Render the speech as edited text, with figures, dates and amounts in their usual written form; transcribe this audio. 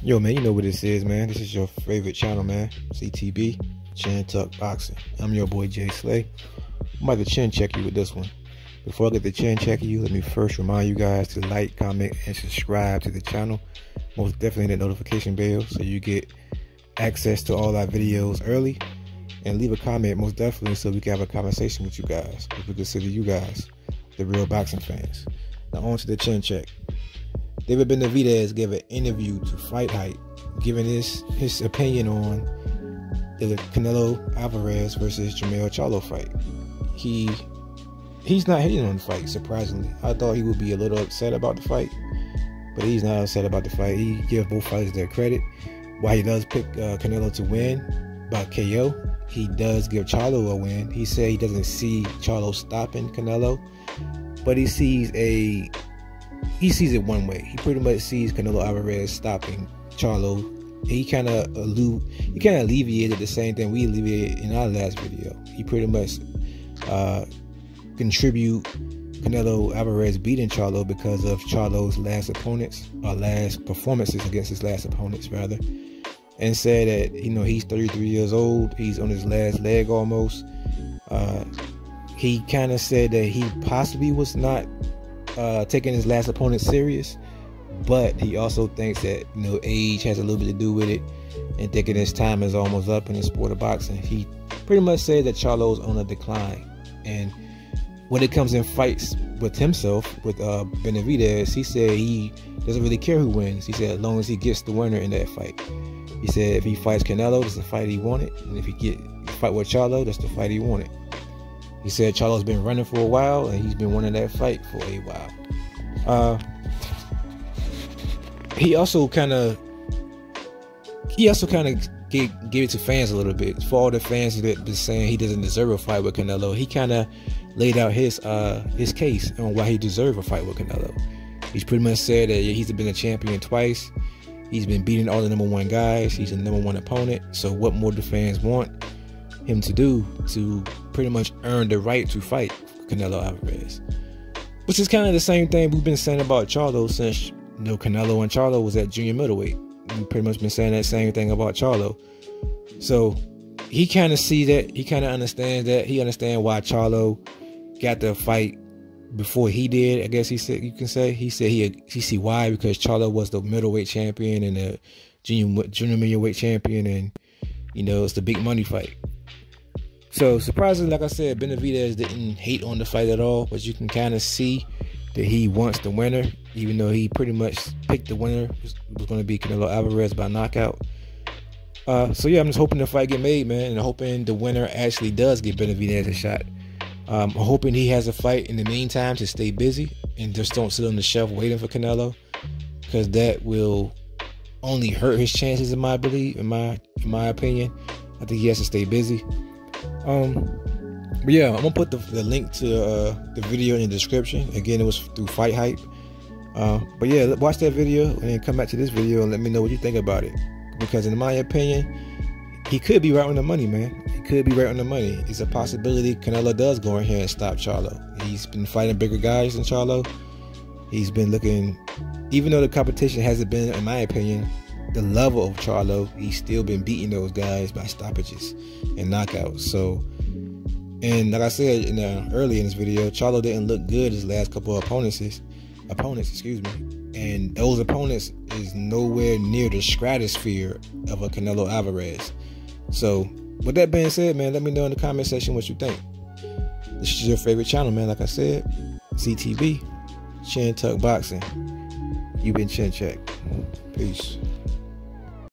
Yo, man, you know what this is, man. This is your favorite channel, man. CTB, Chin Tuck Boxing. I'm your boy, Jay Slay. I'm about to chin check you with this one. Before I get to chin check you, let me first remind you guys to like, comment, and subscribe to the channel. Most definitely the notification bell so you get access to all our videos early. And leave a comment, most definitely, so we can have a conversation with you guys. If we consider you guys the real boxing fans. Now on to the chin check. David Benavidez gave an interview to Fight Hype, giving his opinion on the Canelo Alvarez versus Jermell Charlo fight. He's not hating on the fight, surprisingly. I thought he would be a little upset about the fight, but he's not upset about the fight. He gives both fighters their credit. While he does pick Canelo to win by KO, he does give Charlo a win. He said he doesn't see Charlo stopping Canelo, but he sees it one way. He pretty much sees Canelo Alvarez stopping Charlo. He kind of alleviated the same thing we alleviated in our last video. He pretty much contribute Canelo Alvarez beating Charlo because of Charlo's last performances against his last opponents, rather. And said that, he's 33 years old. He's on his last leg almost. He kind of said that he possibly was not taking his last opponent serious, but he also thinks that age has a little bit to do with it, and thinking his time is almost up in the sport of boxing. He pretty much said that Charlo's on a decline, and when it comes in fights with himself, with Benavidez, he said he doesn't really care who wins. He said as long as he gets the winner in that fight. He said if he fights Canelo, that's the fight he wanted, and if he fight with Charlo, that's the fight he wanted. He said Charlo's been running for a while, and he's been winning that fight for a while. He also kind of gave it to fans a little bit. For all the fans that been saying he doesn't deserve a fight with Canelo, he kind of laid out his case on why he deserved a fight with Canelo. He's pretty much said that he's been a champion twice. He's been beating all the #1 guys. He's a #1 opponent. So what more do fans want him to do to pretty much earn the right to fight Canelo Alvarez? Which is kind of the same thing we've been saying about Charlo since Canelo and Charlo was at junior middleweight. We've pretty much been saying that same thing about Charlo. So he kind of sees that. He kind of understands that. He understands why Charlo got the fight before he did. I guess you can say he said he see why, because Charlo was the middleweight champion and the junior middleweight champion, and it's the big money fight. So surprisingly, like I said, Benavidez didn't hate on the fight at all, but you can kind of see that he wants the winner, even though he pretty much picked the winner was going to be Canelo Alvarez by knockout. So yeah, I'm just hoping the fight get made, man, and hoping the winner actually does get Benavidez a shot. I'm hoping he has a fight in the meantime to stay busy and just don't sit on the shelf waiting for Canelo, because that will only hurt his chances, in my opinion. I think he has to stay busy. But yeah, I'm gonna put the link to the video in the description. Again, it was through Fight Hype. But yeah, watch that video and then come back to this video and let me know what you think about it. Because in my opinion, he could be right on the money, man. He could be right on the money. It's a possibility Canelo does go in here and stop Charlo. He's been fighting bigger guys than Charlo. He's been looking, even though the competition hasn't been, in my opinion, the level of Charlo, he's still been beating those guys by stoppages and knockouts. So, and like I said earlier in this video, Charlo didn't look good his last couple of opponents, and those opponents is nowhere near the stratosphere of a Canelo Alvarez. So with that being said, man, let me know in the comment section what you think. This is your favorite channel, man. Like I said, CTB, Chin Tuck Boxing. You've been chin checked. Peace.